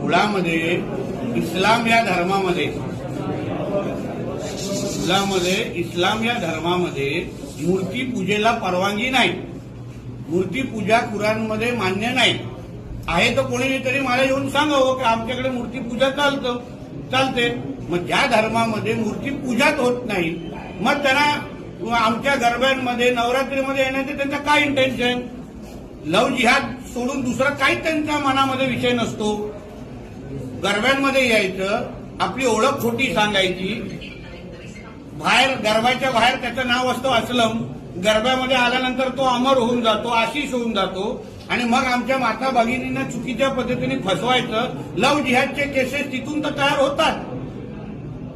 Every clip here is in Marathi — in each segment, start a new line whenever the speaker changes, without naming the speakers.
मुळामध्ये इस्लाम या धर्मामध्ये मूर्तीपूजेला परवानगी नाही. मूर्तीपूजा कुराणमध्ये मान्य नाही आहे. तर कोणी तरी मला येऊन सांगावं की आमच्याकडे मूर्तीपूजा चालते. मग ज्या धर्मामध्ये मूर्तीपूजाच होत नाही, मग त्यांना आमच्या गरब्यांमध्ये नवरात्रीमध्ये येण्याचे त्यांचा काय इंटेन्शन? लव जिहाद सोडून दुसरा काही त्यांच्या मनामध्ये विषय नसतो. गरब्यांमध्ये यायचं, आपली ओळख खोटी सांगायची, बाहेर गरबाच्या बाहेर त्याचं नाव असतं असलम, गरब्यामध्ये आल्यानंतर तो अमर होऊन जातो, आशिष होऊन जातो, आणि मग आमच्या माता भगिनींना चुकीच्या पद्धतीने फसवायचं. लव जिहादचे केसेस तिथून तर तयार होतात.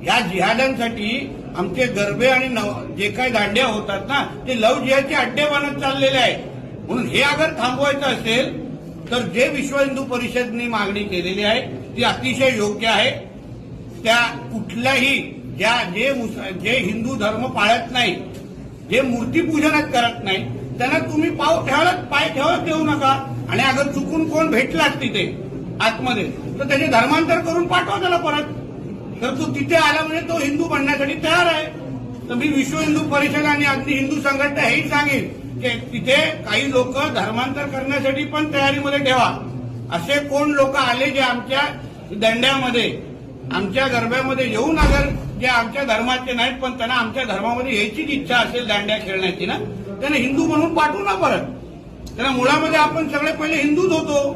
या जिहादांसाठी आमचे गरबे आणि जे काही दांड्या होतात ना, ते लव जिहादचे अड्डे बनत चाललेले आहेत. म्हणून हे अगर थांबवायचं असेल तर जे विश्व हिंदू परिषदने मागणी केलेली आहे ती अतिशय योग्य आहे. त्या कुठल्याही जे हिंदू धर्म पाळत नाही, जे मूर्तीपूजनच करत नाही, त्यांना तुम्ही पाय ठेवत देऊ नका. आणि अगर चुकून कोण भेटलाच तिथे आतमध्ये तर त्याचे धर्मांतर करून पाठवा त्याला परत. तर तो तिथे आला म्हणजे तो हिंदू बनण्यासाठी तयार आहे. तर मी विश्व हिंदू परिषद आणि अगदी हिंदू संघटना हेही सांगेन की तिथे काही लोक धर्मांतर करण्यासाठी पण तयारीमध्ये ठेवा. असे कोण लोक आले जे आमच्या दंड्यामध्ये, आमच्या गरब्यामध्ये येऊन अगर जे आमच्या धर्माचे नाहीत पण त्यांना आमच्या धर्मामध्ये यायचीच इच्छा असेल दांड्या खेळण्याची ना, त्यांना हिंदू म्हणून पाठवू ना परत. त्यांना मुळामध्ये आपण सगळे पहिले हिंदूच होतो,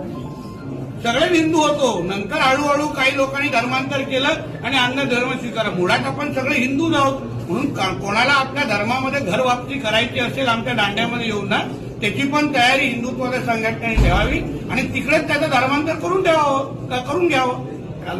सगळे हिंदू होतो. नंतर हळूहळू काही लोकांनी धर्मांतर केलं आणि अन्य धर्म स्वीकार. मुळात आपण सगळे हिंदूच आहोत. म्हणून कोणाला आपल्या धर्मामध्ये घरवापसी करायची असेल आमच्या दांड्यामध्ये येऊन ना, त्याची पण तयारी हिंदुत्वाच्या संघटनेने ठेवावी आणि तिकडेच त्याचं धर्मांतर करून घ्यावं.